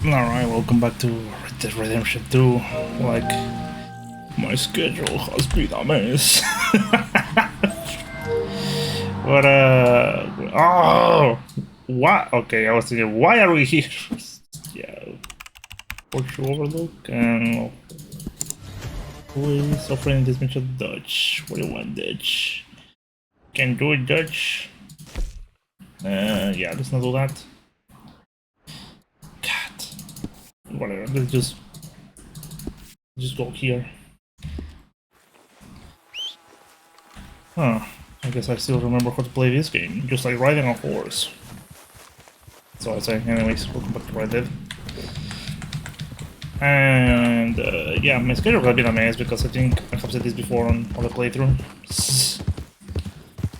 Alright, welcome back to Red Dead Redemption 2. Like, my schedule has been a mess. But, oh! What? Okay, I was thinking, why are we here? Yeah. Portugal Overlook, and who is offering this mission? Dutch. What do you want, Dutch? Can do it, Dutch. Yeah, let's not do that. Whatever, let's just go here. Huh, I guess I still remember how to play this game, just like riding a horse. So I say, anyways, welcome back to Red Dead. And yeah, my schedule has been a mess because I think I have said this before on the playthrough.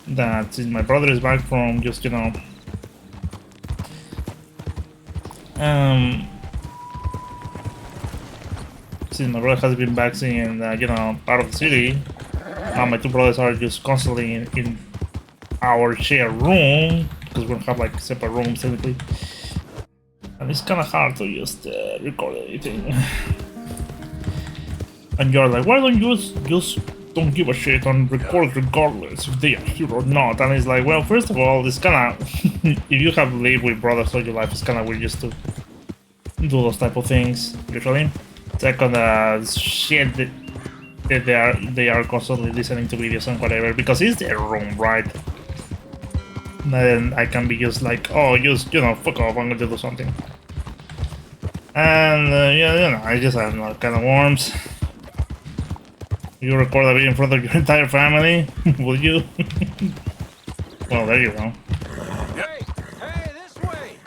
That since my brother is back from just, you know, since my brother has been back in, you know, part of the city, my two brothers are just constantly in our shared room, because we don't have like separate rooms technically. And it's kind of hard to just record anything. And you're like, why don't you just don't give a shit and record regardless if they are here or not? And it's like, well, first of all, it's kind of, if you have lived with brothers all your life, it's kind of weird just to do those type of things, usually. Second, shit that they are constantly listening to videos and whatever, because it's their room, right? And then I can be just like, oh, just, you know, fuck off, I'm gonna do something. And yeah, you know, I just have no kind of worms. You record a video in front of your entire family, will you? Well, there you go. Hey, this way!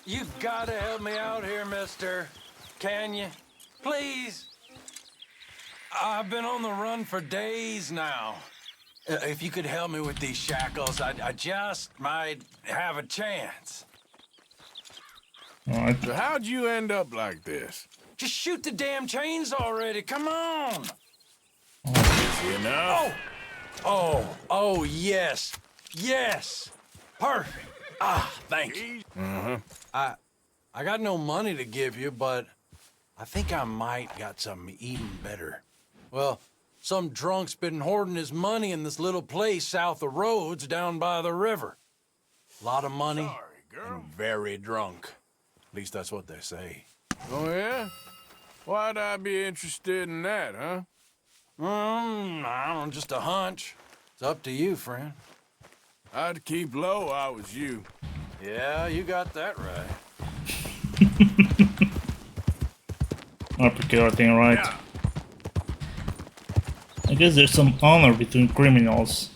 You've gotta help me out here, mister. Can you? Please. I've been on the run for days now. If you could help me with these shackles, I just might have a chance. Alright. So how'd you end up like this? Just shoot the damn chains already, come on! Easy enough. Oh, yes. Yes! Perfect. Ah, thank you. I got no money to give you, but I think I might got something even better. Well, some drunk's been hoarding his money in this little place south of Rhodes down by the river. Lot of money and very drunk. At least that's what they say. Oh, yeah? Why'd I be interested in that, huh? I don't know, just a hunch. It's up to you, friend. I'd keep low, I was you. Yeah, you got that right. I procure thing, right? Yeah. I guess there's some honor between criminals,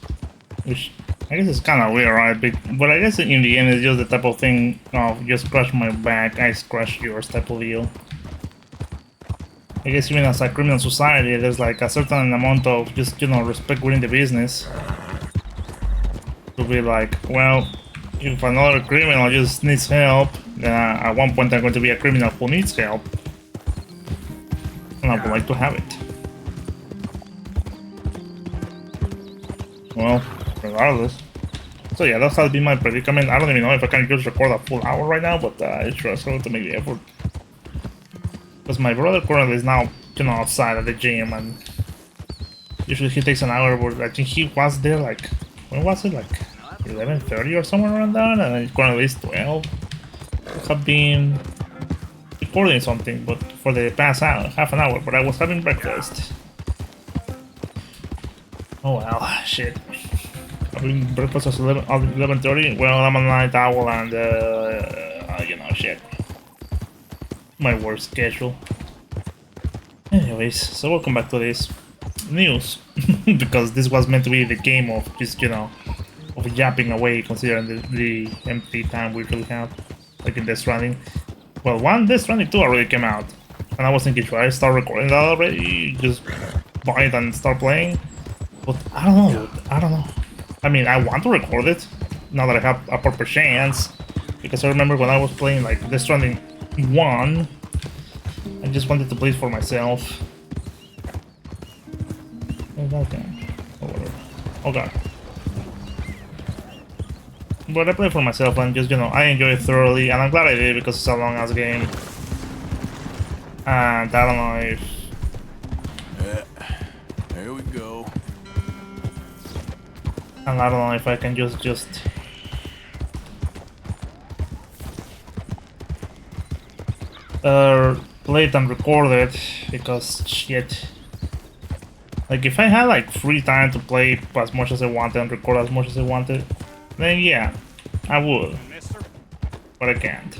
which I guess is kind of weird, right? But I guess in the end it's just the type of thing of just scratch my back, I scratch yours type of deal. I guess even as a criminal society, there's like a certain amount of just, you know, respect within the business. To be like, well, if another criminal just needs help, then at one point I'm going to be a criminal who needs help. And I would like to have it. Well, regardless. So yeah, that has been my predicament. I don't even know if I can just record a full hour right now, but it's sure going to make the effort. Because my brother currently is now, you know, outside at the gym, and usually he takes an hour, but I think he was there like, when was it, like 11:30 or somewhere around that, and currently it's 12. I have been recording something, but for the past hour, half an hour, but I was having breakfast. Oh well, shit. Having breakfast at 11:30, well, I'm a night owl and, you know, shit. My work schedule. Anyways, so welcome back to this news. Because this was meant to be the game of just, you know, of yapping away considering the empty time we really have. Like in Death Stranding. Well, Death Stranding 2 already came out. And I was thinking, should I start recording that already? Just buy it and start playing? But I don't know, I mean, I want to record it, now that I have a proper chance. Because I remember when I was playing like Death Stranding 1, I just wanted to play it for myself. Okay. Oh, whatever. Oh god. But I play for myself and just, you know, I enjoy it thoroughly, and I'm glad I did because it's a long ass game. And I don't know if... There we go. And I don't know if I can just play it and record it, because shit. Like, if I had like free time to play as much as I wanted and record as much as I wanted, then yeah, I would. But I can't.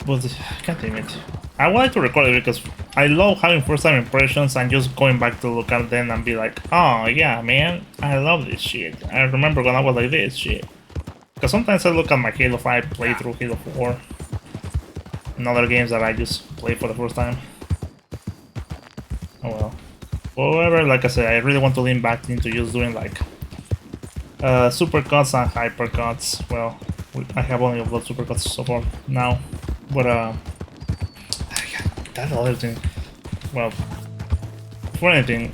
But God damn it. I would like to record it because I love having first time impressions and just going back to look at them and be like, oh yeah, man, I love this shit. I remember when I was like this shit. Because sometimes I look at my Halo 5 playthrough, Halo 4, and other games that I just play for the first time. Oh well. However, like I said, I really want to lean back into just doing like supercuts and hypercuts. Well, I have only uploaded supercuts so far now, but that other thing. Well, for anything,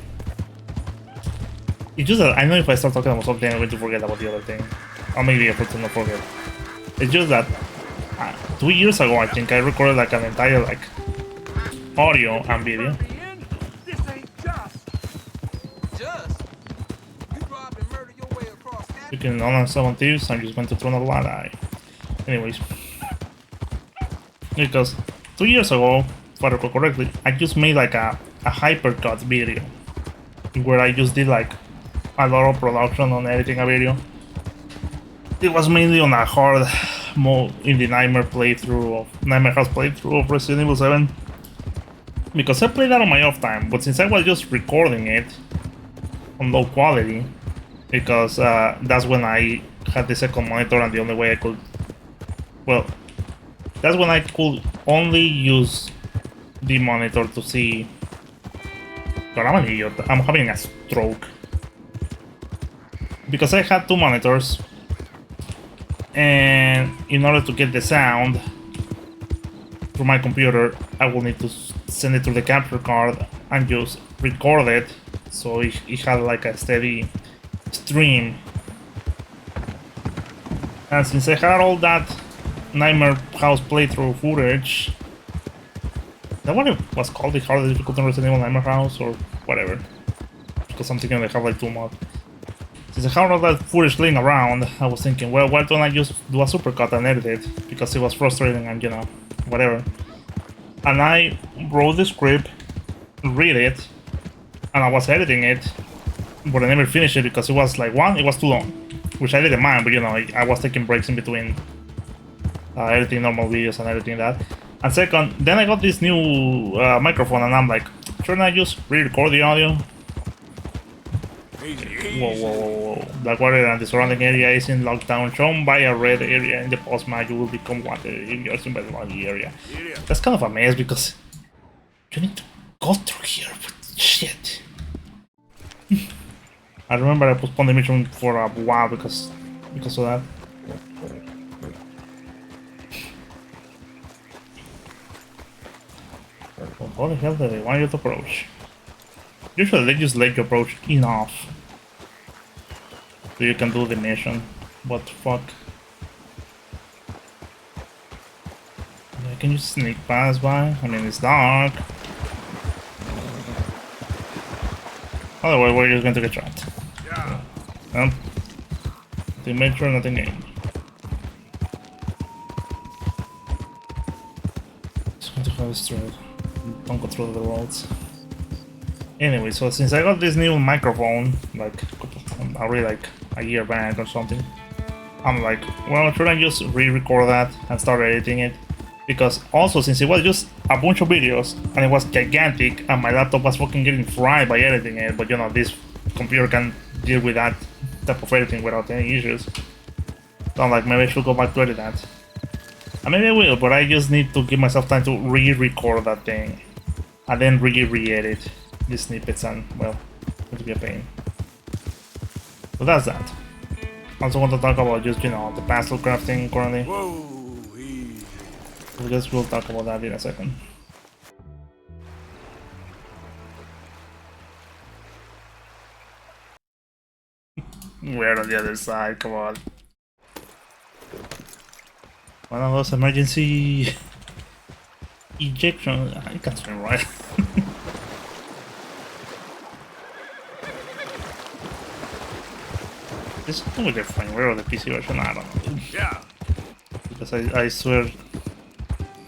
it's just that I know if I start talking about something, I'm going to forget about the other thing. Or maybe I have to not forget. It's just that 2 years ago, I think I recorded like an entire like audio and video. You can online summon thieves. I'm just going to throw another one eye. Anyways, because 2 years ago, if I recall correctly, I just made like a hypercut video where I just did like a lot of production on editing a video. It was mainly on a hard mode in the Nightmare House playthrough of Resident Evil 7. Because I played that on my off time, but since I was just recording it on low quality, because that's when I had the second monitor and the only way I could... Well, that's when I could only use the monitor to see... God, I'm an idiot. I'm having a stroke. Because I had two monitors, and in order to get the sound through my computer, I will need to send it to the capture card and just record it, so it had like a steady stream. And since I had all that Nightmare House playthrough footage, that what it was called, the hardest difficulty in Resident Evil Nightmare House or whatever, because I'm thinking they have like 2 mods. Since I had all that footage laying around, I was thinking, well, why don't I just do a supercut and edit it, because it was frustrating and, you know, whatever. And I wrote the script, read it, and I was editing it, but I never finished it because it was like, one, it was too long, which I didn't mind, but you know, I was taking breaks in between editing normal videos and editing that. And second, then I got this new microphone, and I'm like, shouldn't I just re-record the audio? Whoa. Blackwater and the surrounding area is in lockdown, shown by a red area in the post map. You will become wanted if you're in the area. That's kind of a mess because you need to go through here, but shit. I remember I postponed the mission for a while because of that. Well, how the hell do they want you to approach? Usually they just let you approach enough so you can do the mission. What the fuck? Can you sneak past by? I mean, it's dark. Otherwise, we're just going to get shot. Yeah. To make sure nothing gained. Just going to go straight. Don't go through the walls. Anyway, so since I got this new microphone, like already like a year back or something, I'm like, well, should I just re-record that and start editing it? Because also, since it was just a bunch of videos and it was gigantic and my laptop was fucking getting fried by editing it, but you know, this computer can deal with that type of editing without any issues. So I'm like, maybe I should go back to edit that. And maybe I will, but I just need to give myself time to re-record that thing and then re-edit the snippets, and well, it's going to be a pain. So that's that. I also want to talk about just, you know, the PastelCraft thing currently. I guess we'll talk about that in a second. We're on the other side, come on. One of those emergency Ejection. I can't swim right. This is with the firmware of the PC version. I don't know. Yeah. Because I swear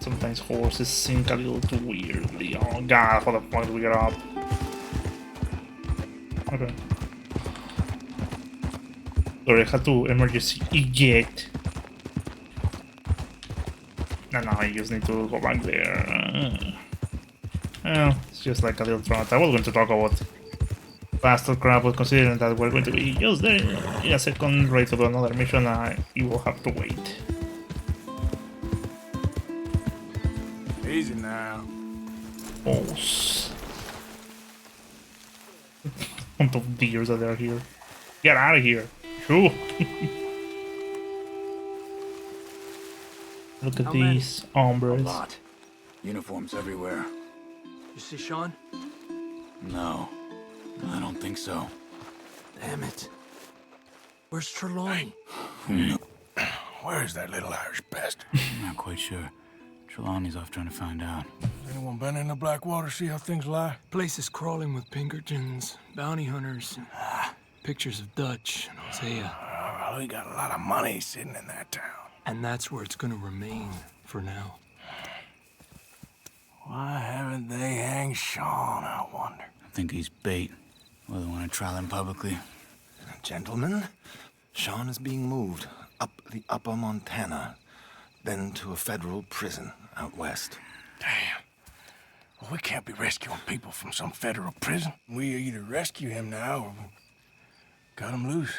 sometimes horses sink a little too weirdly. Oh god, how the fuck do we get up? Okay. Sorry, I had to emergency eject. No, I just need to go back there. Well, it's just like a little traumat. I was going to talk about PastelCraft, but considering that we're going to be just there in a second, ready to do another mission, you will have to wait. Easy now. Balls. Amount of deers that are here. Get out of here. Shoo. Look at these hombres. A lot. Uniforms everywhere. You see Sean? No, I don't think so. Damn it. Where's Trelawney? Where's that little Irish bastard? I'm not quite sure. Trelawney's off trying to find out. Anyone been in the Blackwater, see how things lie? Place is crawling with Pinkertons, bounty hunters, pictures of Dutch and Hosea. Well, we got a lot of money sitting in that town. And that's where it's gonna remain for now. Why haven't they hanged Sean, I wonder? I think he's bait. Well, they want to trial him publicly. Gentlemen, Sean is being moved up the upper Montana, then to a federal prison out west. Damn. Well, we can't be rescuing people from some federal prison. We either rescue him now or we cut him loose.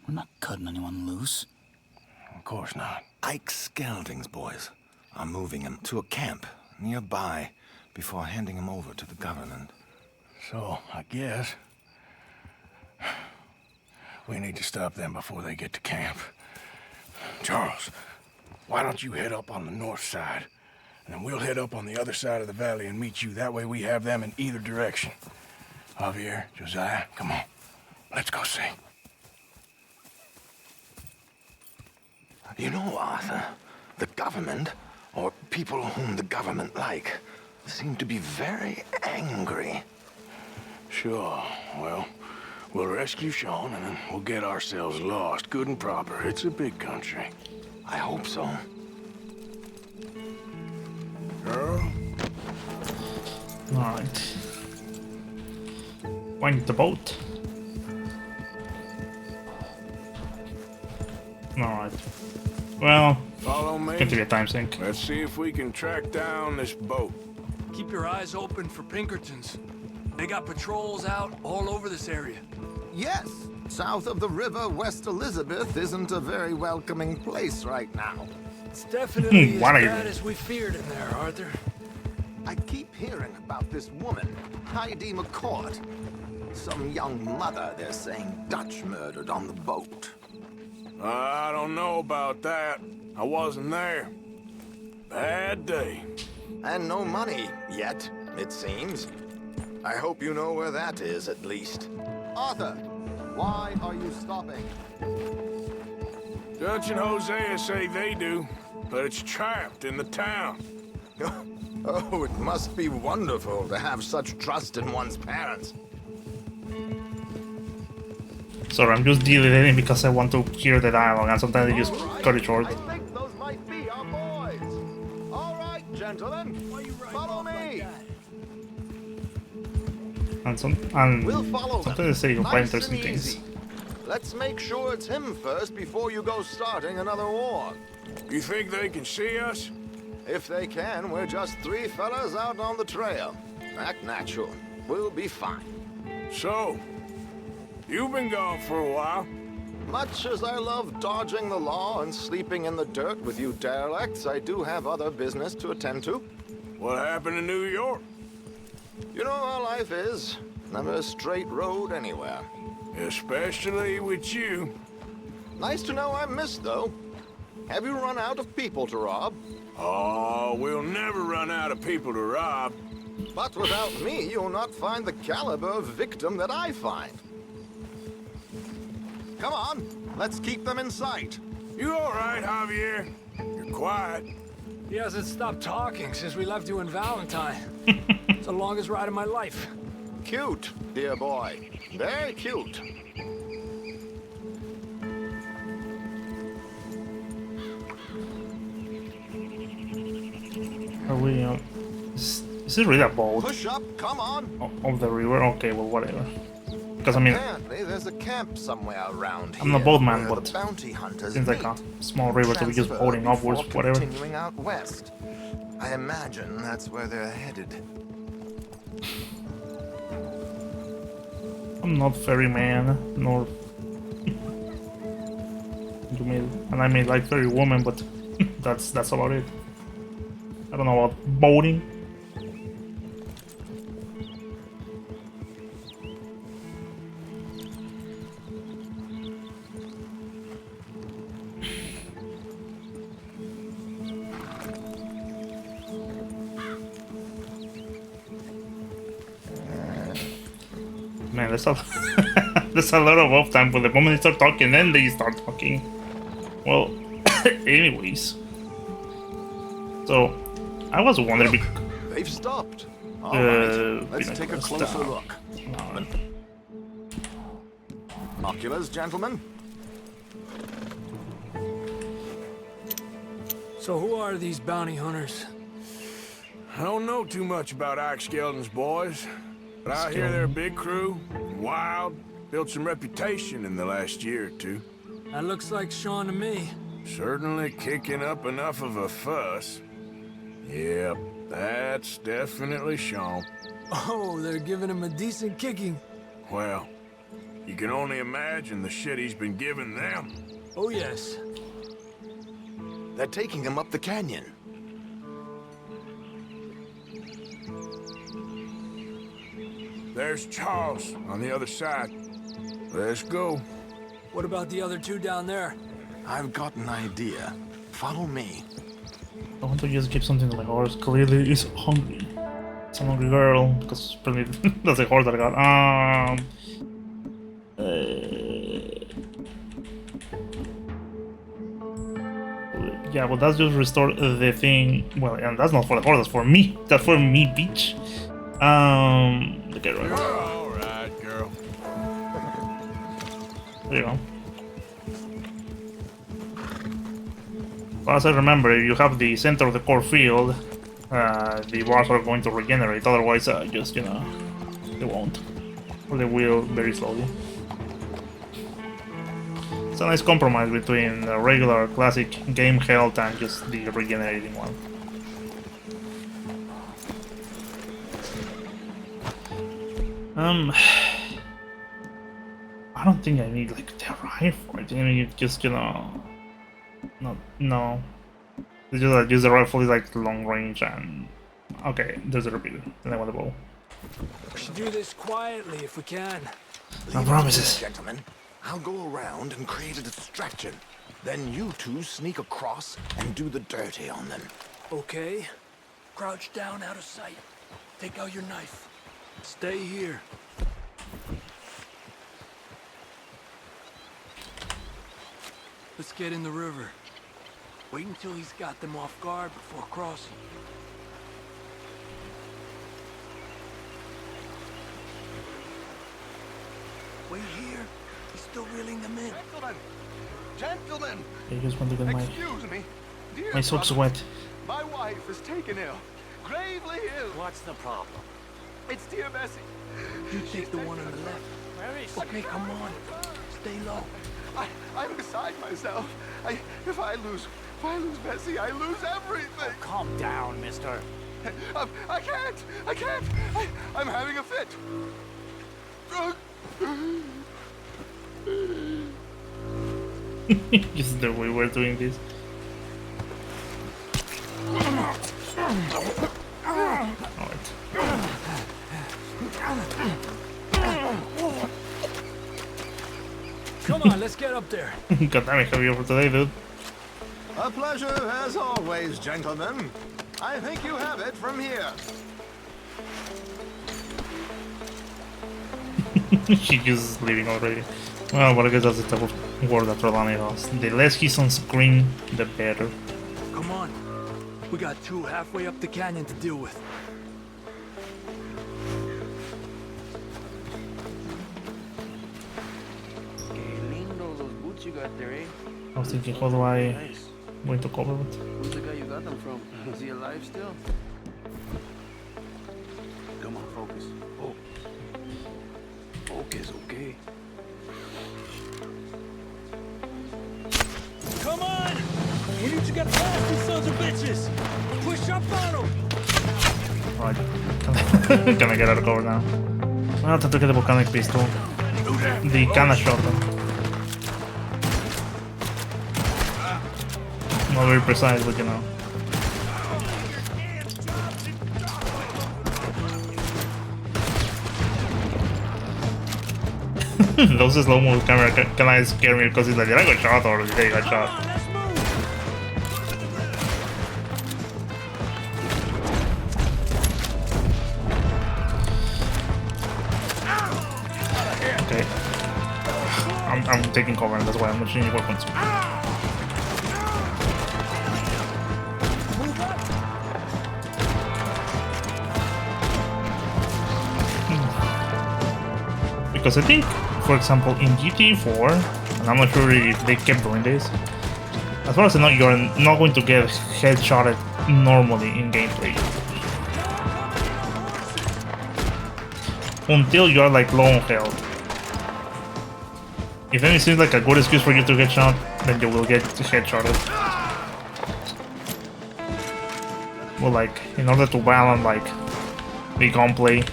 We're not cutting anyone loose. Of course not. Ike Skelding's boys are moving him to a camp nearby before handing him over to the government. So, I guess we need to stop them before they get to camp. Charles, why don't you head up on the north side, and then we'll head up on the other side of the valley and meet you. That way we have them in either direction. Javier, Josiah, come on. Let's go see. You know, Arthur, the government, or people whom the government like, seem to be very angry. Sure, well, we'll rescue Sean and then we'll get ourselves lost, good and proper. It's a big country. I hope so. Girl? Alright. Find the boat. Alright. Well, Follow me. going to be a time sink. Let's see if we can track down this boat. Keep your eyes open for Pinkertons. They got patrols out all over this area. Yes, south of the river, West Elizabeth isn't a very welcoming place right now. It's definitely as What are you bad doing? as we feared in there, Arthur. I keep hearing about this woman, Heidi McCord. Some young mother, they're saying, Dutch murdered on the boat. I don't know about that. I wasn't there. Bad day. And no money yet, it seems. I hope you know where that is, at least. Arthur, why are you stopping? Dutch and Hosea say they do, but it's trapped in the town. Oh, it must be wonderful to have such trust in one's parents. Sorry, I'm just deleting because I want to hear the dialogue, and sometimes I just cut it short. I think those might be our boys. All right, gentlemen, follow me. And We'll follow them. sometimes they say quite Nice interesting and things. easy. Let's make sure it's him first before you go starting another war. You think they can see us? If they can, we're just three fellas out on the trail. Act natural. We'll be fine. So, you've been gone for a while. Much as I love dodging the law and sleeping in the dirt with you derelicts, I do have other business to attend to. What happened in New York? You know how life is. Never a straight road anywhere. Especially with you. Nice to know I'm missed, though. Have you run out of people to rob? Oh, we'll never run out of people to rob. But without me, you'll not find the caliber of victim that I find. Come on, let's keep them in sight. You all right, Javier? You're quiet. He hasn't stopped talking since we left you in Valentine. It's the longest ride of my life. Cute, dear boy. Very cute. Are we? Is it really a boat Push up, come on. of the river? Okay, well, whatever. Because I mean, Apparently, there's a camp somewhere around here. I'm a boatman, where but the bounty hunters seems like a meet. small river to be just Transfer boating upwards, before whatever. Continuing out west. I imagine that's where they're headed. I'm not ferryman, nor you may, and I may like ferry woman, but that's about it. I don't know about boating. Man, there's a there's a lot of off time. But the moment they start talking, then they start talking. Well, anyways. So, I was wondering. They've stopped. All right, let's take a PlanetMinecraft closer stuff. look. Oculars, gentlemen. So who are these bounty hunters? I don't know too much about Ike Skeldon's boys, but I hear they're a big crew, wild, built some reputation in the last year or two. That looks like Sean to me. Certainly kicking up enough of a fuss. Yep, that's definitely Sean. Oh, they're giving him a decent kicking. Well, you can only imagine the shit he's been giving them. Oh yes. They're taking him up the canyon. There's Charles on the other side. Let's go. What about the other two down there? I've got an idea. Follow me. I want to just give something to my horse. Clearly, is hungry. It's a hungry girl because probably that's the horse that I got. Yeah, but that's just restore the thing. Well, and that's not for the horse. That's for me. That's for me, bitch. Okay, right. All right, girl. There you go. Well, as I remember, if you have the center of the core field, the bars are going to regenerate. Otherwise, just, you know, they won't. Or they will very slowly. It's a nice compromise between the regular classic game health and just the regenerating one. I don't think I need like the rifle. I think I need just, you know, no. It's just that use the rifle is like long range and okay, there's a repeater. Then I want the bow. We should do this quietly if we can. No promises. Gentlemen, I'll go around and create a distraction. Then you two sneak across and do the dirty on them. Okay. Crouch down out of sight. Take out your knife. Stay here. Let's get in the river. Wait until he's got them off guard before crossing. Wait here. He's still reeling them in. Gentlemen! Gentlemen! I just want to get Excuse me. Dear my socks brother, wet. My wife is taken ill. Gravely ill. What's the problem? It's dear Bessie. You take the one on the left. Where is Okay, come on. Stay low. I'm beside myself. If I lose Bessie, I lose everything. Calm down, mister. I can't. I'm having a fit. This is the way we're doing this. Alright. Come on, let's get up there. God damn it, heavy over today, dude. A pleasure as always, gentlemen. I think you have it from here. She's just leaving already. Well, but I guess that's the type of word that Rolani has. The less he's on screen, the better. Come on. We got two halfway up the canyon to deal with. You got there, eh? I was thinking, how do I going to cover it? Who's the guy you got them from? Is he alive still? Come on, focus. Oh. Focus, okay. Come on! We need to get past these sons of bitches! Push up on them! Alright. Can I get out of cover now? I'll have to get the volcanic pistol. The kinda shotgun. Not very precise, but you know. Those slow-mo camera kinda scare me because it's like, did I got shot or did I got shot? Okay. I'm taking cover and that's why I'm not changing weapons. Because I think, for example, in GTA 4, and I'm not sure if they kept doing this, as far as I know, you're not going to get headshotted normally in gameplay. Until you're like low on health. If any seems like a good excuse for you to get shot, then you will get headshotted. Well, like, in order to balance like the gunplay,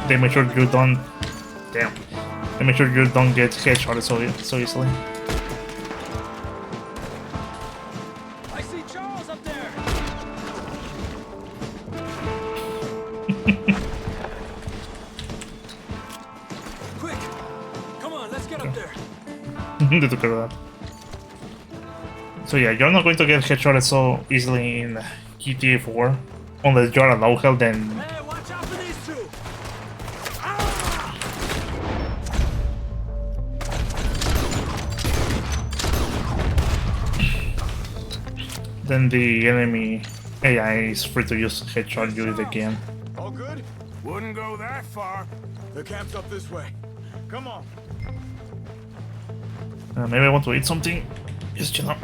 they make sure you don't. Damn. They make sure you don't get headshotted so easily. I see Charles up there! Quick! Come on, let's get up there. They took care of that. So yeah, you're not going to get headshotted so easily in GTA 4. Unless you're at low health, then Hey, watch out for these two! the enemy AI is free to use headshot you if they can. All good? Wouldn't go that far. The camp's up this way. Come on. Maybe I want to eat something. Just you know.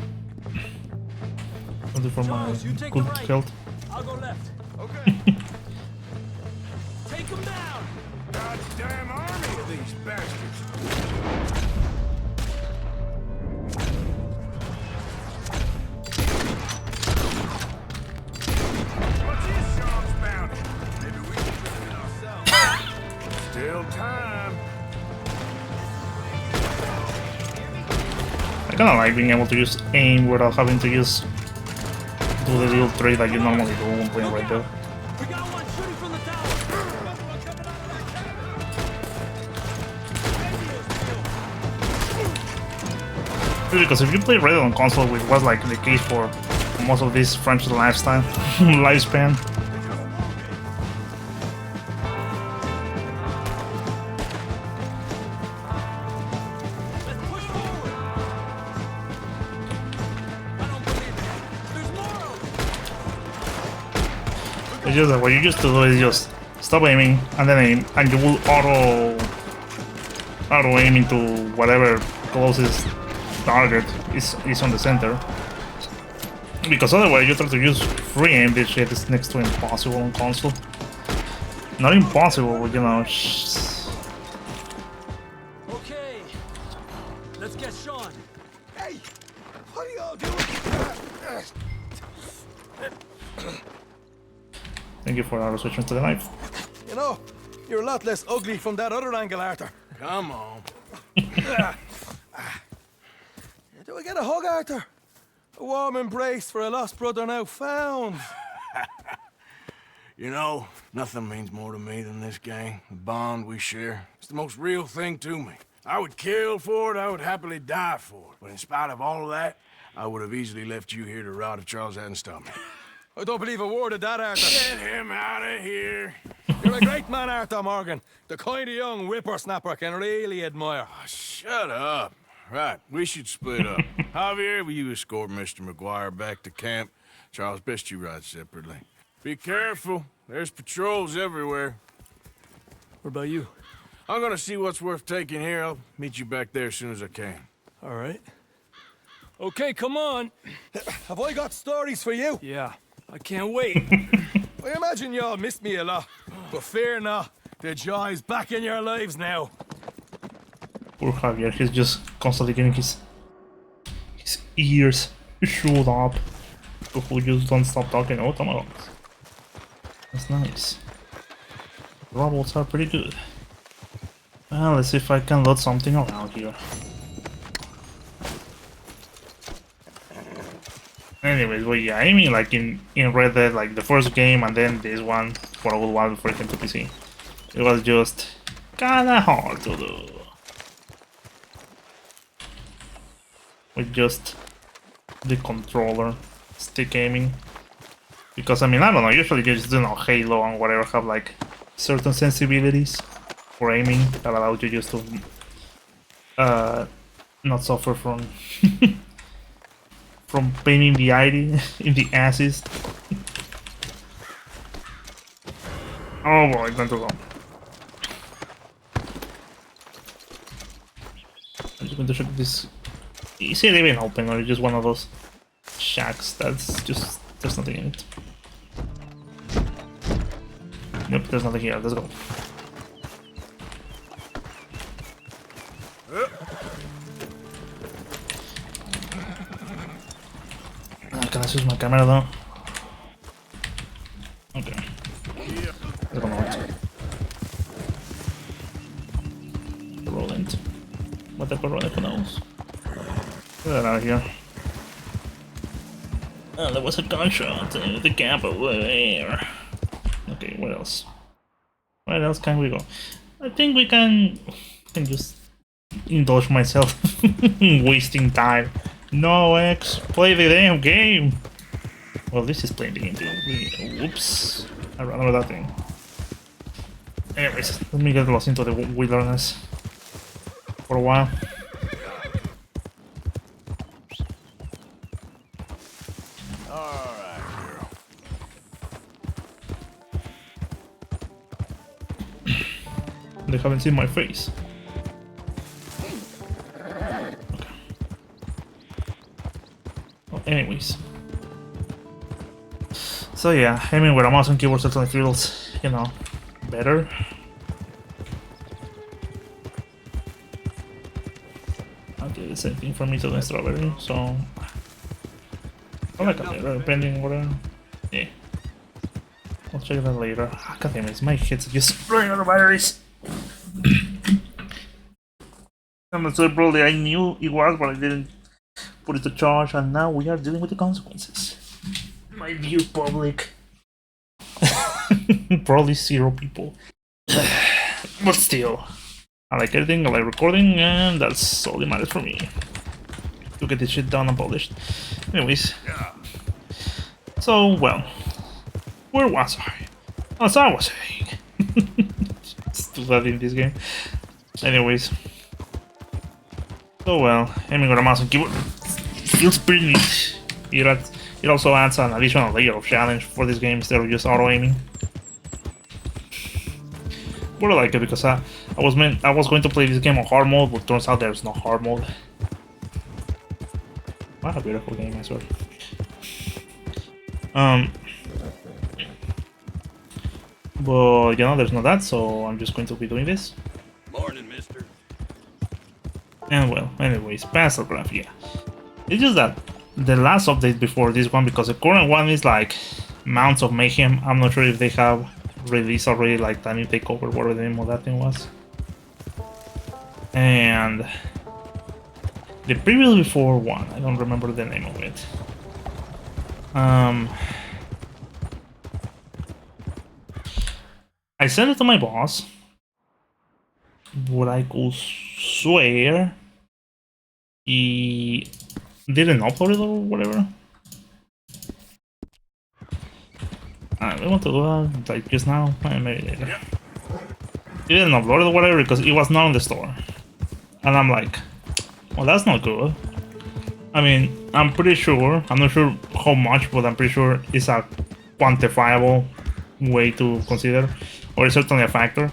I'll do for my Charles, you take good the right. health. I'll go left. Okay. Take them down! Goddamn army of these bastards. What's his shop's bounty? Maybe we can do it ourselves. Still time. I kinda like being able to use aim without having to use do the little trade that you normally do when playing right there. We got one shooting from the tower! Because if you play Red on console, which was like the case for most of this French lifespan, Let's push forward! I don't believe it. There's more of them! it's just that what you used to do is just stop aiming and then aim, and you will auto aim into whatever closest target is on the center. Because otherwise you try to use free aim, this shit is next to impossible on console. Not impossible, but you know. Okay. Let's get Sean. Hey, what are y'all doing? Thank you for switching to the knife. You know, you're a lot less ugly from that other angle, Arthur. Come on. Do we get a hug, Arthur? A warm embrace for a lost brother now found. You know, nothing means more to me than this gang. The bond we share. It's the most real thing to me. I would kill for it, I would happily die for it. But in spite of all of that, I would have easily left you here to rot if Charles hadn't stopped me. I don't believe a word of that, Arthur. Get him out of here. You're a great man, Arthur Morgan. The kind of young whippersnapper can really admire. Oh, shut up. Right, we should split up. Javier, will you escort Mr. McGuire back to camp? Charles, best you ride separately. Be careful. There's patrols everywhere. What about you? I'm gonna see what's worth taking here. I'll meet you back there as soon as I can. All right. Okay, come on. Have I got stories for you? Yeah, I can't wait. I imagine y'all missed me a lot, but fear not, the joy's back in your lives now. Poor Javier, he's just constantly getting his ears shut up. Who just don't stop talking. Oh, come on. That's nice. Robots are pretty good. Well, let's see if I can load something around here. Anyways, well, yeah, I mean, like in Red Dead, like the first game and then this one for a good while before it came to PC, it was just kinda hard to do. With just the controller stick aiming. Because, I mean, I don't know, usually you just, you know, Halo and whatever have like certain sensibilities for aiming that allow you just to not suffer from from pain in the eye, in the asses. Oh boy, it's going to go. I'm just going to check this. Is it even open or just one of those shacks that's just, there's nothing in it? Nope, there's nothing here. Let's go. Can I switch my camera though? Okay. I don't know what. Rolling. Whatever, rolling, who knows? Get that out of here. Oh, there was a gunshot in the camp over there. Okay, what else? Where else can we go? I think we can just indulge myself wasting time. No, X, play the damn game. Well, this is playing the game too. Whoops, I ran over that thing. Anyways, let me get lost into the wilderness for a while. They haven't seen my face. Okay. Well, anyways. So yeah, I mean, with a mouse and keyboard certainly feels, you know, better. Okay, the same thing for me to the strawberry, so... I like a better, depending whatever. Yeah. I'll check that later. God damn it, my head's just running out of batteries. I'm so probably I knew it was, but I didn't put it to charge, and now we are dealing with the consequences. My dear public. Probably 0 people. But still. I like editing, I like recording, and that's all that matters for me. To get this shit done and published. Anyways. So, well. Where was I? As I was saying. Still that in this game. Anyways. So well, aiming with a mouse and keyboard feels pretty neat. It also adds an additional layer of challenge for this game instead of just auto-aiming. But I like it because I was going to play this game on hard mode, but turns out there's no hard mode. What a beautiful game, I swear. But you know, there's not that, so I'm just going to be doing this. Morning, mister. And well, anyways, PastelCraft, yeah. It's just that the last update before this one, because the current one is like Mounts of Mayhem. I'm not sure if they have released already like the new takeover, whatever the name of that thing was. And the previous before one, I don't remember the name of it. I sent it to my boss. But I could swear he didn't upload it or whatever. I want to do that like just now, maybe later. He didn't upload it or whatever because it was not on the store. And I'm like, well, that's not good. I mean, I'm pretty sure, I'm not sure how much, but I'm pretty sure it's a quantifiable way to consider, or it's certainly a factor.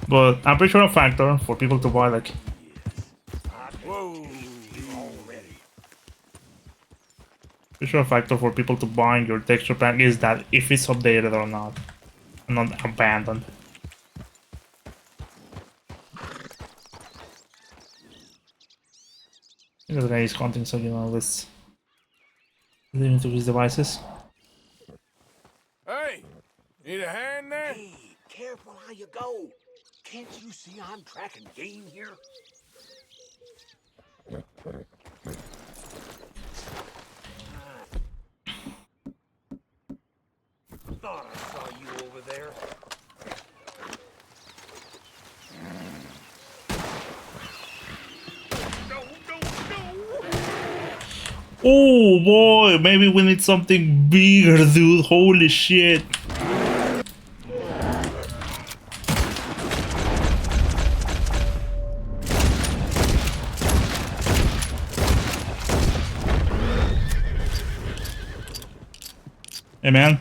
But I'm pretty sure a factor for people to buy, like, pretty sure a factor for people to buy your texture pack is that if it's updated or not abandoned. This guy is hunting, so you know, let's leave him to his devices. Hey, need a hand there? Hey, careful how you go. Can't you see I'm tracking game here? Thought I saw you over there. Oh boy, maybe we need something bigger, dude. Holy shit. Hey man,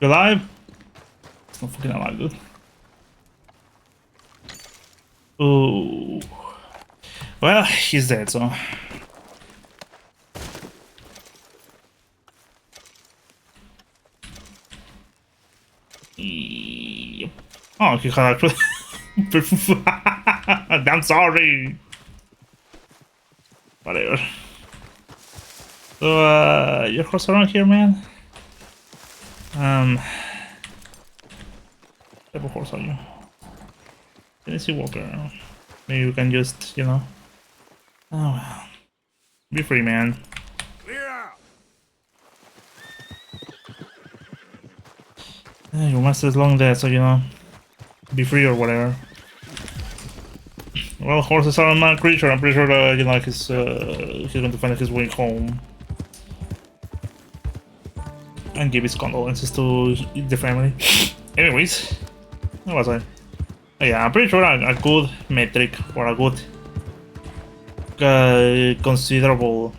you alive? It's not fucking alive, dude. Oh, well, he's dead, so. Yep. Oh, he had actually. I'm sorry. Whatever. So, your horse around here, man? What type of horse are you? Can I see Walker? Maybe you can just, you know. Oh well. Be free, man. Clear out. Your master's long dead, so you know. Be free or whatever. Well, horses are a mad creature. I'm pretty sure that, you know, he's going to find his way home. And give his condolences to the family. Anyways, where was I? Oh, yeah, I'm pretty sure a good metric or a good considerable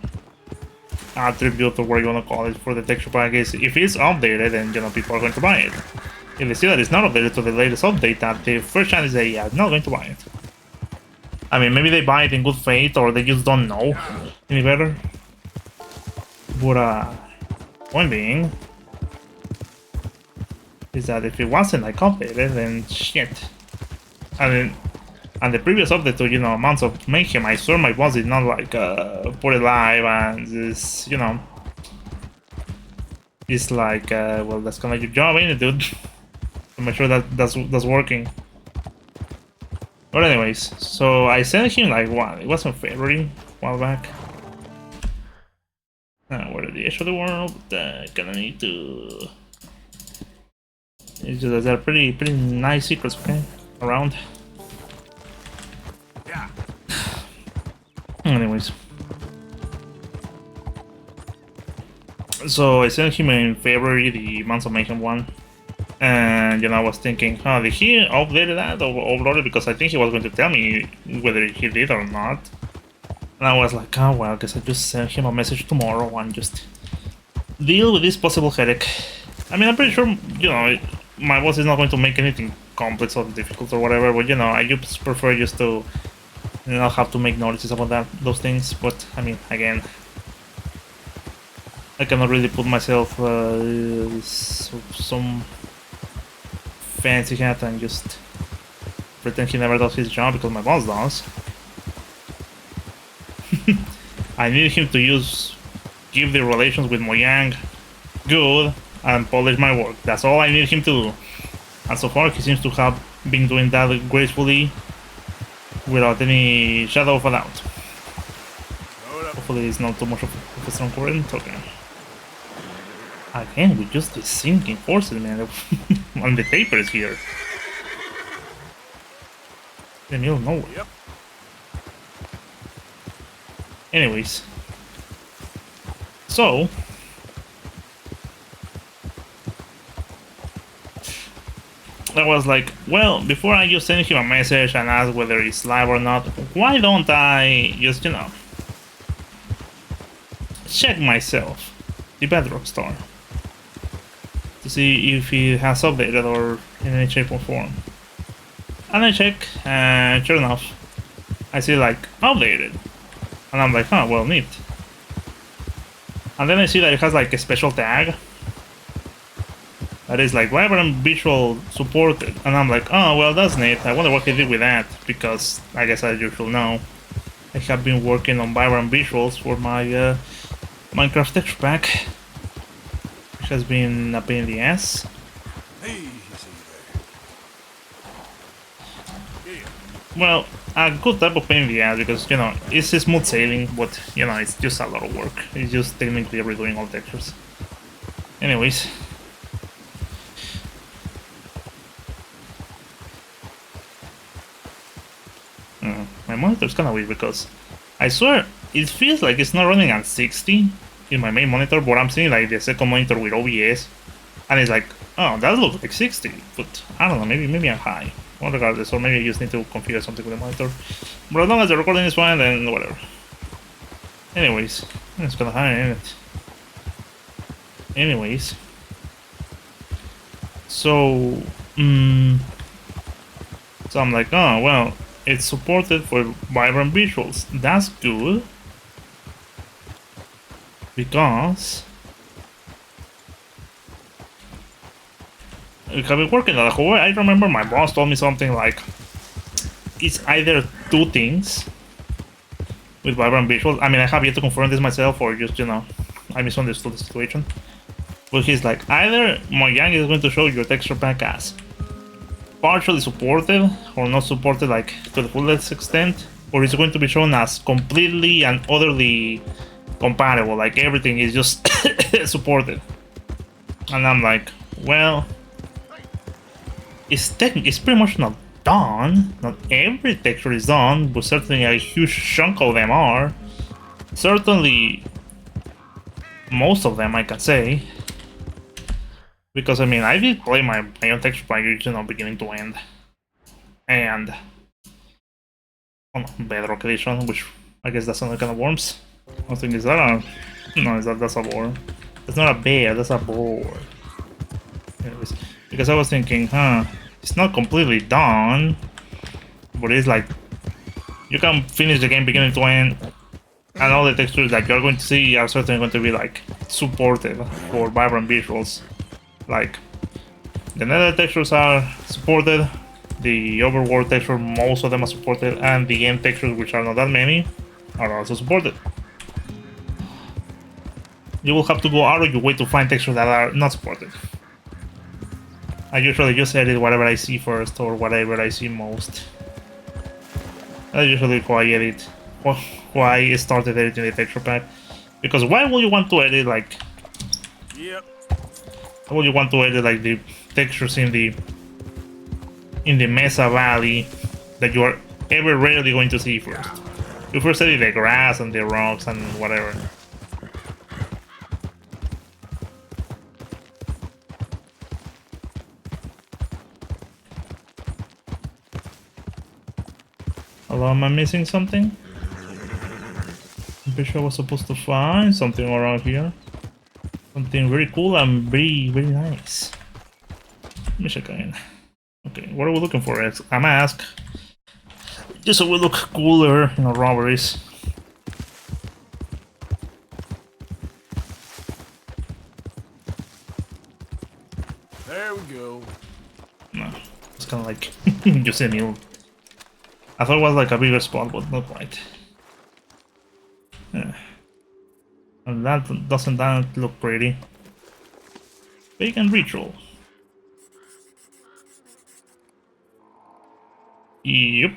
attribute or what you want to call it for the texture pack is if it's updated, then you know people are going to buy it. If they see that it's not updated to the latest update, that the first chance is they are not going to buy it. I mean, maybe they buy it in good faith or they just don't know any better. But point being is that if it wasn't like updated, then shit. And the previous update to, you know, Months of Mayhem, I swear my boss did not like put it live and this, you know, it's like well, that's kind of your job, ain't it, dude? To make sure that that's working. But anyways, so I sent him like what? It was in February, a while back. Where are the edge of the world? Gonna need to. It's just they're pretty nice secrets, okay, around. Yeah. Anyways, so I sent him in February the Months of Mayhem one, and you know I was thinking, oh, did he update that or upload it? Because I think he was going to tell me whether he did or not. And I was like, oh well, I guess I just send him a message tomorrow and just deal with this possible headache. I mean, I'm pretty sure, you know, my boss is not going to make anything complex or difficult or whatever, but you know, I just prefer just to not have to make notices about those things. But I mean, again, I cannot really put myself some fancy hat and just pretend he never does his job because my boss does. I need him to keep the relations with Mojang good and polish my work. That's all I need him to do. And so far he seems to have been doing that gracefully without any shadow of a doubt. Hopefully it's not too much of a strong current. Okay. Again, with just the sinking forces, man. And the tapers here. In the middle of nowhere. Yep. Anyways. So. I was like, well, before I just send him a message and ask whether it's live or not, why don't I just, you know, check myself the Bedrock Store to see if it has updated or in any shape or form. And I check, and sure enough, I see like updated, and I'm like, oh well, neat. And then I see that it has like a special tag that is like vibrant visual supported, and I'm like, oh well, that's neat. I wonder what they did with that, because I guess as you should know, I have been working on vibrant visuals for my Minecraft texture pack, which has been a pain in the ass. Well, a good type of pain in the ass, because, you know, it's smooth sailing, but, you know, it's just a lot of work. It's just technically redoing all textures. Anyways. My monitor's kinda weird, because I swear it feels like it's not running at 60 in my main monitor, but I'm seeing like the second monitor with OBS, and it's like, oh, that looks like 60, but I don't know, maybe I'm high. Well, regardless, or maybe I just need to configure something with the monitor. But as long as the recording is fine, then whatever. Anyways, it's kinda high, isn't it? Anyways. So, so I'm like, oh, well, it's supported for vibrant visuals. That's good. Because we have been working on it. I remember my boss told me something like, it's either two things with vibrant visuals. I mean, I have yet to confirm this myself, or just, you know, I misunderstood the situation. But he's like, either Mojang is going to show your texture pack as partially supported or not supported like to the fullest extent, or it's going to be shown as completely and utterly compatible, like everything is just supported. And I'm like, well, it's pretty much not done. Not every texture is done, but certainly a huge chunk of them are. Certainly most of them, I can say. Because, I mean, I did play my own texture pack, you know, beginning to end. And Bedrock Edition, which I guess that's another kind of worms. I think, is that a... No, that's a boar. It's not a bear, that's a boar. Anyways, because I was thinking, it's not completely done, but it's like, you can finish the game beginning to end, and all the textures that you're going to see are certainly going to be like supported for vibrant visuals. Like, the nether textures are supported, the overworld texture, most of them are supported, and the end textures, which are not that many, are also supported. You will have to go out of your way to find textures that are not supported. I usually just edit whatever I see first, or whatever I see most. That's usually how I edit, why I started editing the texture pack. Because why would you want to edit like... Yep. Why would you want to edit like the textures in the Mesa Valley that you are ever rarely going to see first? You first edit the grass and the rocks and whatever. Hello, am I missing something? I'm pretty sure I was supposed to find something around here. Something very cool and very nice. Let me check again. Okay, what are we looking for? A mask. Just so we look cooler in our robberies. There we go. No, it's kind of like Yosemite. I thought it was like a bigger spot, but not quite. Yeah. And that doesn't look pretty. Pagan ritual. Yep.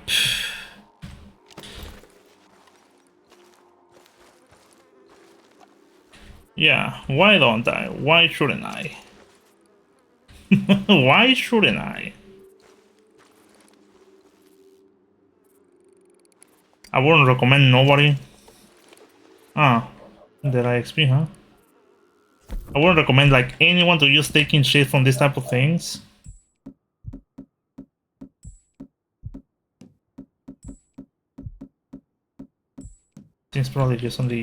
Yeah, why don't I? Why shouldn't I? Why shouldn't I? I wouldn't recommend nobody. Ah, did I XP, huh? I wouldn't recommend like anyone to use taking shit from this type of things. It's probably just on the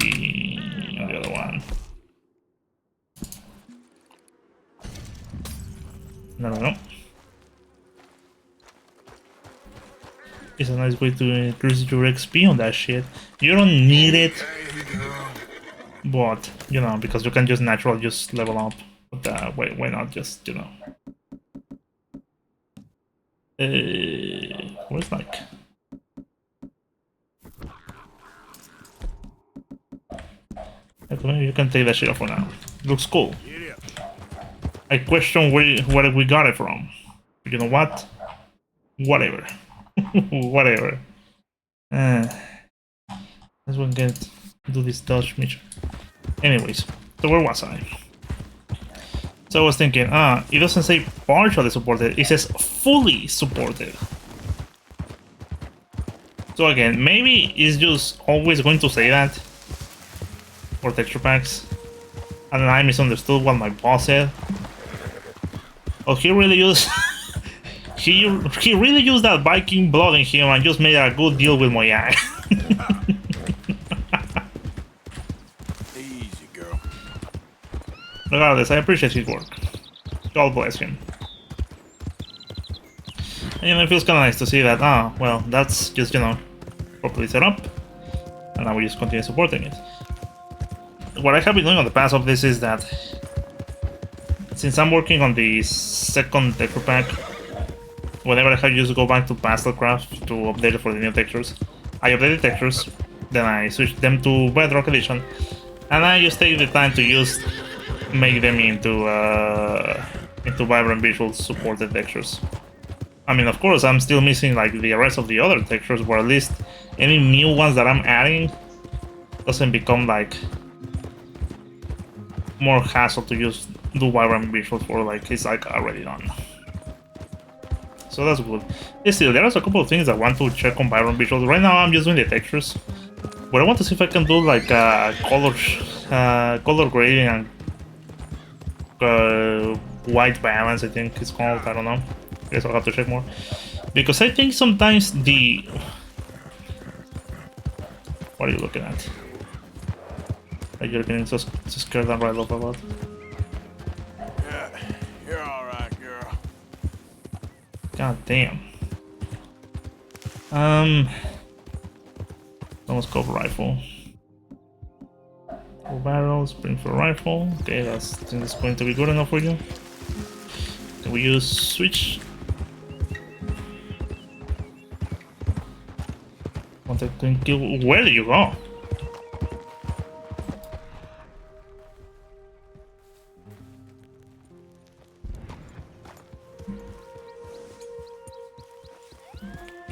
other one. one. No. It's a nice way to increase your XP on that shit. You don't need it, but you know, because you can just naturally just level up. But why not just, you know? Where's like? You can take that shit off for now. Looks cool. I question where we got it from. You know what? Whatever. Whatever. Let's go get do this Dutch mission. Anyways, so where was I? So I was thinking, it doesn't say partially supported, it says fully supported. So again, maybe it's just always going to say that for texture packs, and I misunderstood what my boss said. Oh, he really used he really used that Viking blood in him and just made a good deal with Moyang. Easy, girl. Regardless, I appreciate his work. God bless him. And you know, it feels kind of nice to see that, well, that's just, you know, properly set up. And now we just continue supporting it. What I have been doing on the past of this is that, since I'm working on the second texture pack, whenever I have to just go back to PastelCraft to update it for the new textures, I update the textures, then I switch them to Bedrock Edition, and I just take the time to just make them into vibrant visuals supported textures. I mean, of course, I'm still missing like the rest of the other textures, or at least any new ones that I'm adding doesn't become like more hassle to just do vibrant visuals for, like it's like already done. So that's good. Still, there's a couple of things I want to check on vibrant visuals. Right now I'm just doing the textures, but I want to see if I can do like color grading and white balance, I think it's called. I don't know. I guess I'll have to check more, because I think sometimes the... What are you looking at? Like you're getting so scared and right off about. Yeah, you're all right, girl. God damn. Almost go for rifle. 4 barrels, bring for rifle. Okay, I think that's going to be good enough for you. Can we use switch? Wanted to kill. Where did you go?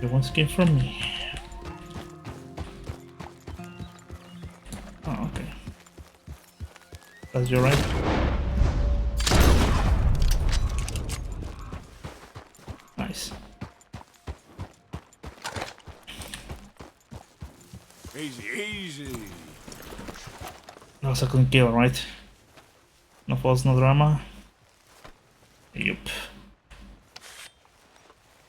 You want skin from me? Oh, okay. That's your right. Nice. Easy, easy. That was a clean kill, right? No false, no drama. Yup.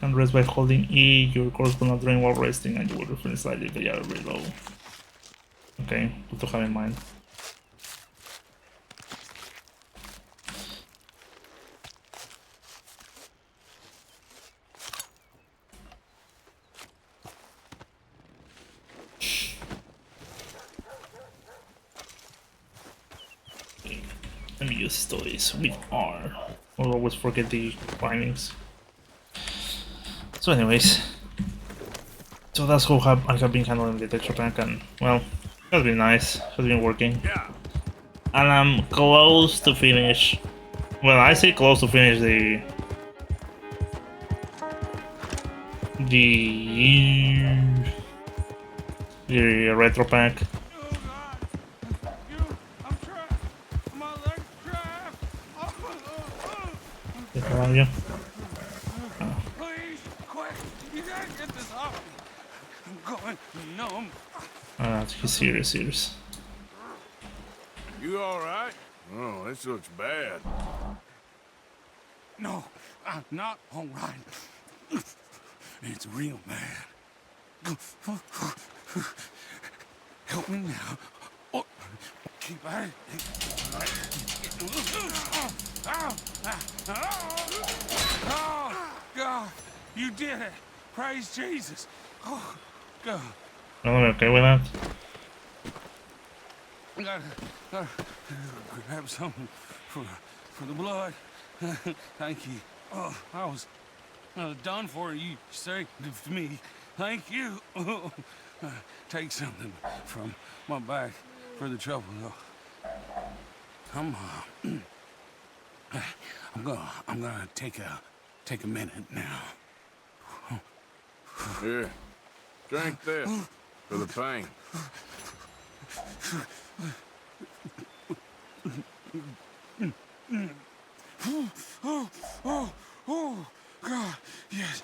Can rest by holding E, your course will not drain while resting, and you will refill slightly if they are very low. Okay, good to have in mind. Let me use stories with R. I'll always forget the bindings. So anyways, so that's how I have been handling the texture pack, and well, has been nice, has been working. And I'm close to finish. Well, I say close to finish the retro pack. Where are you? He's serious. You all right? Oh, this looks bad. No, I'm not all right. It's real bad. Help me now. Keep at it. Oh, God, you did it. Praise Jesus. Oh, God. No, I'm okay with that. I gotta grab something for the blood. Thank you. Oh, I was done for. You saved me. Thank you. Take something from my back for the trouble, though. I'm gonna take a minute now. Here, drink this for the pain. Oh, God, yes.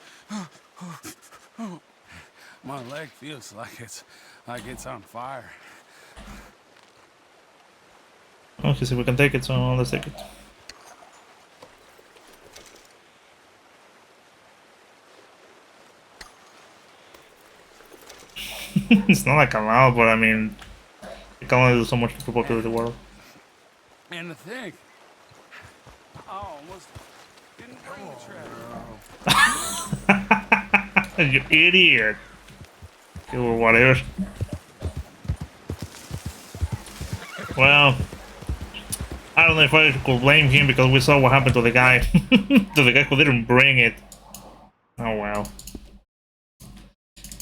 My leg feels like it's on fire. Okay, so we can take it, so let's take it. It's not like allowed, but I mean, you can only do so much to populate the world. And the thing, I almost didn't bring the trap. You idiot! Or whatever. Well, I don't know if I could blame him because we saw what happened to the guy. To the guy who didn't bring it. Oh well.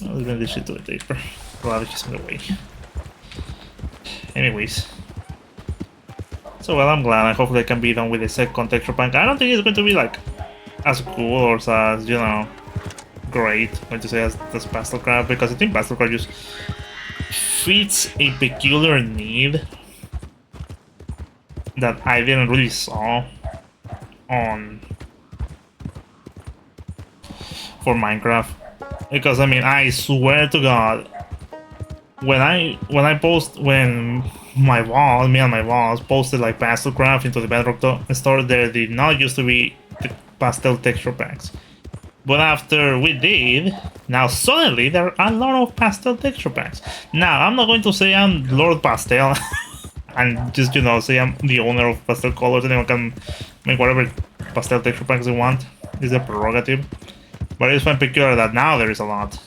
I'll bring this shit to the paper. Glad he's in the way. Anyways. So well, I'm glad. I hope they can be done with the second texture pack. I don't think it's going to be like as cool or as, you know, great, going to say, as PastelCraft, because I think PastelCraft just fits a peculiar need that I didn't really saw on for Minecraft. Because I mean, I swear to God, when my walls, me and my walls posted like PastelCraft into the Bedrock Store, there did not used to be the pastel texture packs. But after we did, now suddenly there are a lot of pastel texture packs. Now, I'm not going to say I'm Lord Pastel and just, you know, say I'm the owner of pastel colors. Anyone can make whatever pastel texture packs they want. It's a prerogative. But it's fun peculiar that now there is a lot.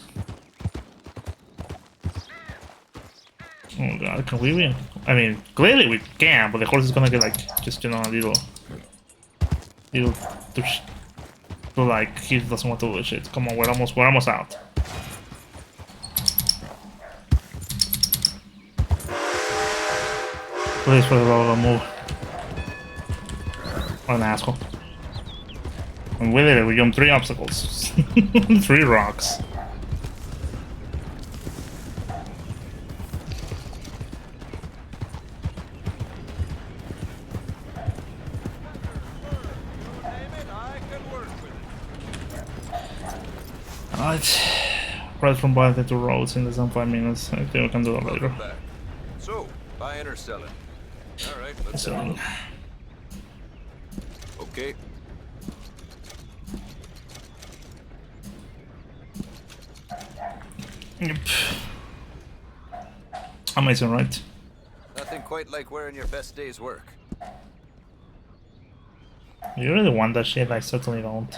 Oh god, can we win? I mean, clearly we can, but the horse is gonna get like, just, you know, a little to like, he doesn't want to do shit. Come on, we're almost out. Please, for the love of move. What an asshole. And we did it, we jumped 3 obstacles. 3 rocks. Alright. Right from Boston to Rhodes in less than 5 minutes. I think we can do that later. So, buying or selling? Alright, let's Selling. Okay. Yep. Amazing, right? Nothing quite like wearing your best day's work. You really want that shit? I certainly don't.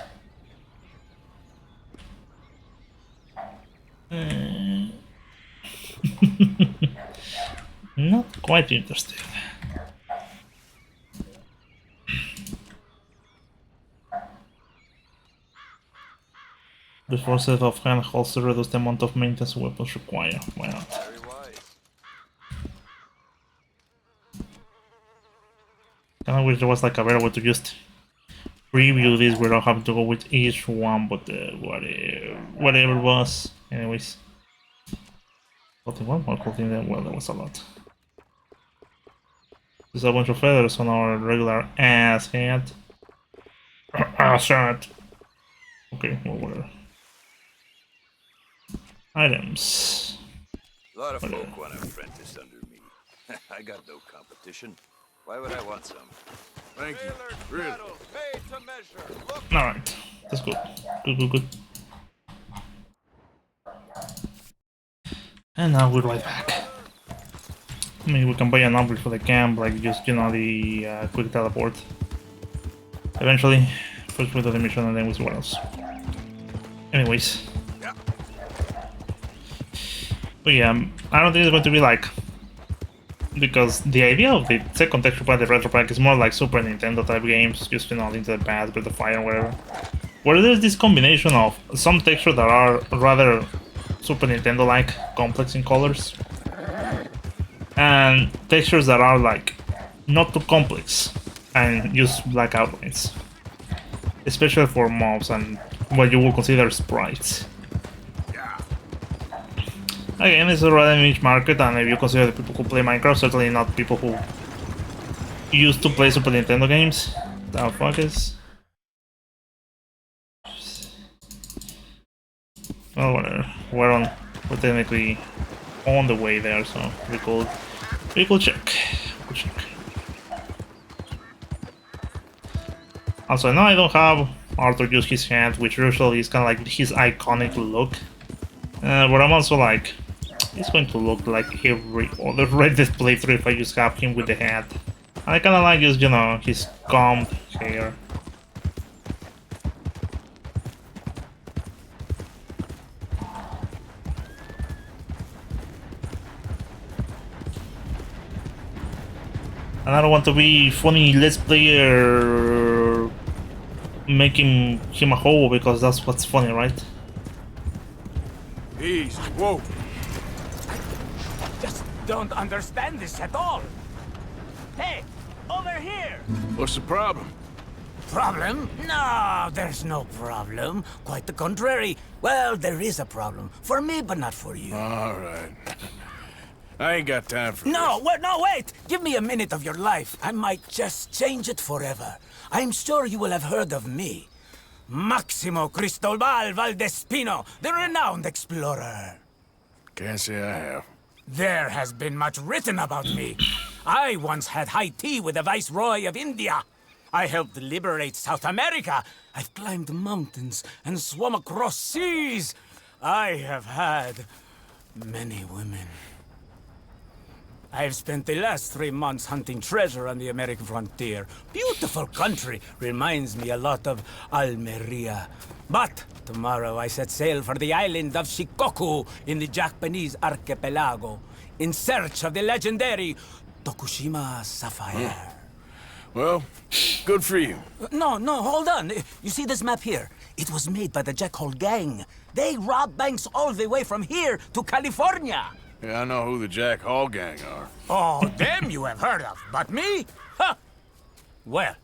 Not quite interested. The forces of hand holster reduce the amount of maintenance weapons required. Why not? Very wise. Kinda wish there was like a better way to just preview this without having to go with each one, but whatever it was. Anyways. Clothing one more clothing then, well, that was a lot. There's a bunch of feathers on our regular ass hat. Ass hat. Okay, well, whatever. Items. A lot of folk want to apprentice under me. I got no competition. Why would I want some? Thank you. Really. Alright, that's good. Good. And now we're right back. I mean, we can buy an upgrade for the camp, like just, you know, the quick teleport. Eventually, first we do the mission and then we see what else. Anyways. But yeah, I don't think it's going to be like... Because the idea of the second texture pack, the retro pack, is more like Super Nintendo type games, just, you know, Into the Past, Breath of Fire, and whatever. Where there's this combination of some textures that are rather Super Nintendo-like, complex in colors, and textures that are like not too complex and use black outlines, especially for mobs and what you would consider sprites. Again, it's a rather niche market, and if you consider the people who play Minecraft, certainly not people who used to play Super Nintendo games. The fuck is? Oh, whatever. We're technically on the way there, so we could check. Also, I know I don't have Arthur use his hand, which usually is kind of like his iconic look. But I'm also like, it's going to look like every other Red Dead playthrough if I just have him with the hat. And I kind of like just, you know, his combed hair. And I don't want to be funny let's player making him a hoe, because that's what's funny, right? Easy. Whoa. Just don't understand this at all. Hey, over here! What's the problem? Problem? No, there's no problem. Quite the contrary. Well, there is a problem. For me, but not for you. All right. I ain't got time for No, wait! Give me a minute of your life. I might just change it forever. I'm sure you will have heard of me. Maximo Cristobal Valdespino, the renowned explorer. Can't say I have. There has been much written about me. I once had high tea with the Viceroy of India. I helped liberate South America. I've climbed mountains and swum across seas. I have had many women. I've spent the last 3 months hunting treasure on the American frontier. Beautiful country. Reminds me a lot of Almeria. But tomorrow I set sail for the island of Shikoku in the Japanese archipelago in search of the legendary Tokushima Sapphire. Well, good for you. No, hold on. You see this map here? It was made by the Jackal gang. They rob banks all the way from here to California. Yeah, I know who the Jack Hall gang are. Oh, them you have heard of, but me? Huh. Well,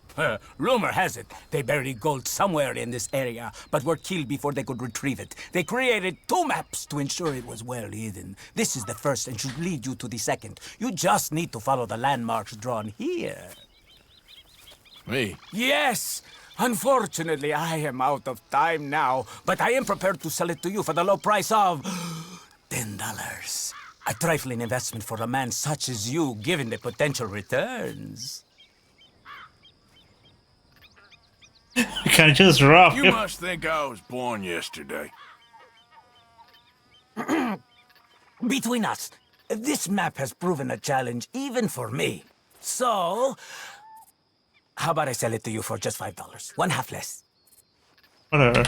rumor has it they buried gold somewhere in this area, but were killed before they could retrieve it. They created 2 maps to ensure it was well hidden. This is the first and should lead you to the second. You just need to follow the landmarks drawn here. Me? Yes! Unfortunately, I am out of time now, but I am prepared to sell it to you for the low price of $10. A trifling investment for a man such as you, given the potential returns. You can just rob. You must think I was born yesterday. Between us, this map has proven a challenge even for me. So, how about I sell it to you for just $5? One half less. Whatever.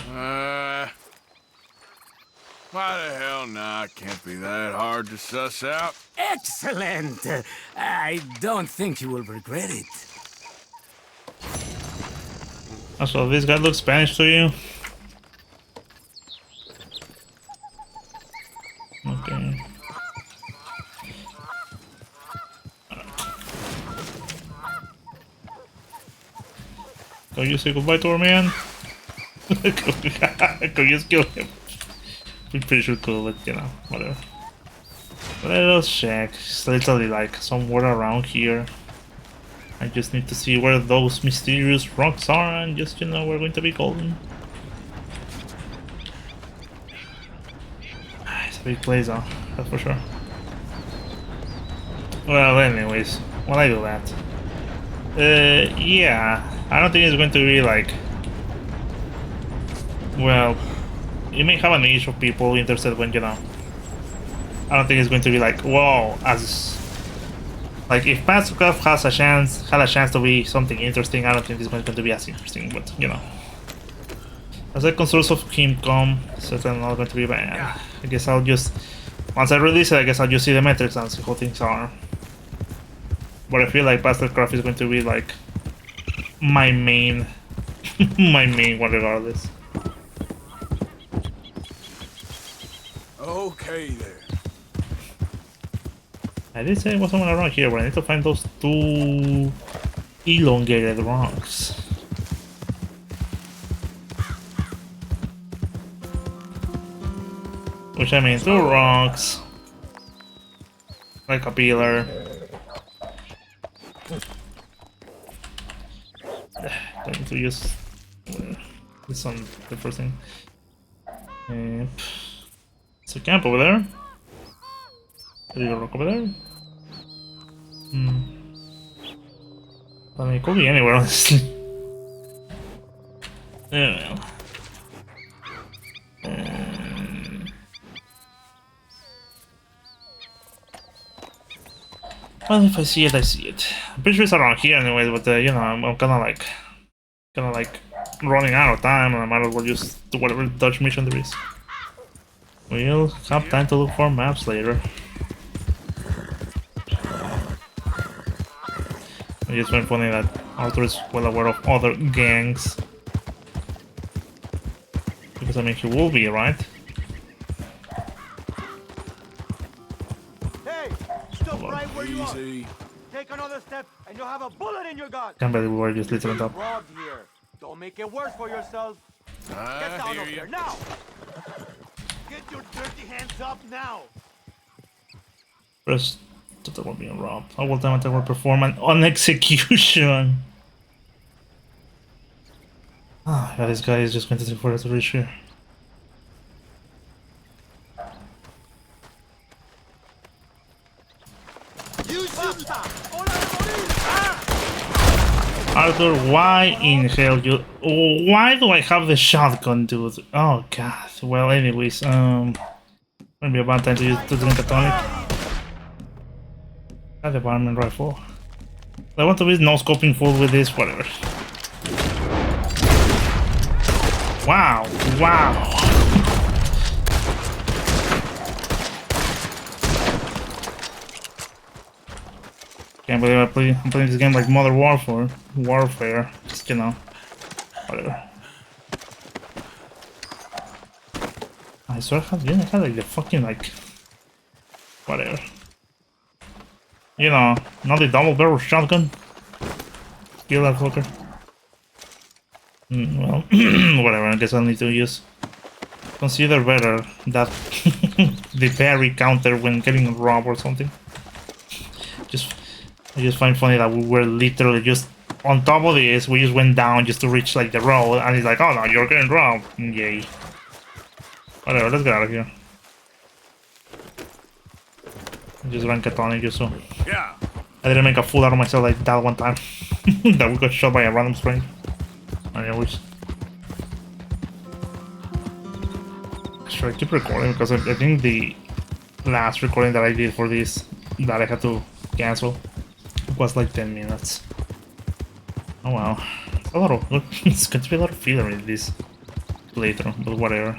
Why the hell not? Can't be that hard to suss out. Excellent! I don't think you will regret it. So this guy looks Spanish to you? Okay. Can you say goodbye to our man? Can you just kill him? I'm pretty sure cool, but you know, whatever. Let us check. It's literally like somewhere around here. I just need to see where those mysterious rocks are, and just, you know, we're going to be golden. It's a big place, huh? That's for sure. Well, anyways, when I do that, yeah, I don't think it's going to be like, well, you may have a niche of people interested when, you know, I don't think it's going to be like, whoa, as Like, if PastelCraft had a chance to be something interesting, I don't think this one's going to be as interesting, but, you know. A second source of income, certainly not going to be bad. I guess I'll just, once I release it, I guess I'll just see the metrics and see how things are. But I feel like PastelCraft is going to be like my main, my main one regardless. Okay there. I did say there was someone around here, but I need to find those 2 elongated rocks. Which I mean, 2 rocks, like a pillar. I need to use this on the first thing. It's a camp over there. Is there a rock over there? I mean, it could be anywhere, honestly. Yeah, well, if I see it, I see it. I'm pretty sure it's around here anyway, but you know, I'm kind of like running out of time, and I might as well just do whatever Dutch mission there is. We'll have time to look for maps later. I just find funny that Arthur is well aware of other gangs. Because I mean, he will be, right? Hey, stop right where you are. Take another step and you'll have a bullet in your gun. Can't believe we were just listening up. Robbed here. Don't make it worse for yourself. Get down over here now. Get your dirty hands up now. First, that we're being robbed. I will time I will perform an execution. Ah, yeah, this guy is just going to take forever to reach here. Arthur, why in hell you... Why do I have the shotgun, dude? Oh god. Well, anyways, maybe a bad time to drink a tonic. Got the barman rifle. I want to be no scoping full with this, whatever. Wow, wow. Can't believe I'm playing this game like Modern Warfare. Just, you know, whatever. I swear I had like the fucking like, whatever. You know, not the double barrel shotgun. Kill that fucker. Well, whatever. I guess I'll need to consider better that the parry counter when getting robbed or something. I just find funny that we were literally just on top of this. We just went down just to reach like the road, and he's like, "Oh no, you're getting robbed." Yay. Whatever, let's get out of here. I just ran Katana just so. Yeah. I didn't make a fool out of myself like that one time. That we got shot by a random stranger. Anyways. Should I keep recording? Because I think the last recording that I did for this that I had to cancel was like 10 minutes. Oh wow. It's a lot of it's going to be a lot of filler in this playthrough, but whatever.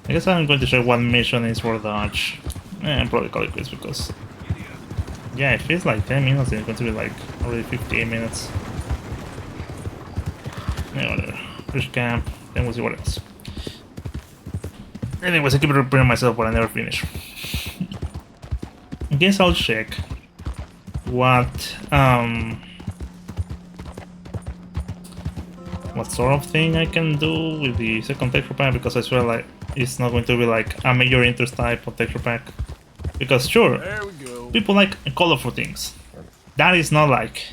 I guess I'm going to show what mission is for Dodge. I'm probably call it quits because yeah, it feels like 10 minutes and it's going to be like already 58 minutes. Yeah, whatever. Push camp, then we'll see what else. Anyways, I keep repairing myself but I never finish. I guess I'll check what sort of thing I can do with the second texture pack, because I swear like it's not going to be like a major interest type of texture pack. Because sure, people like colorful things. That is not like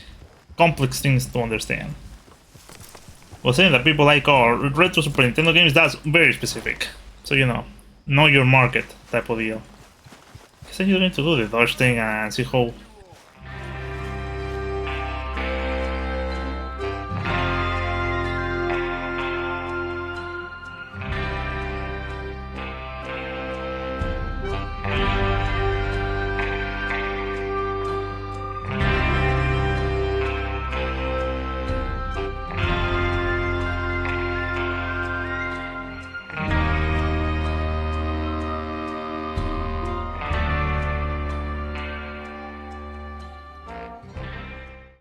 complex things to understand. But saying that people like retro Super Nintendo games, that's very specific. So you know your market type of deal. I guess I'm going to do the Dodge thing and see how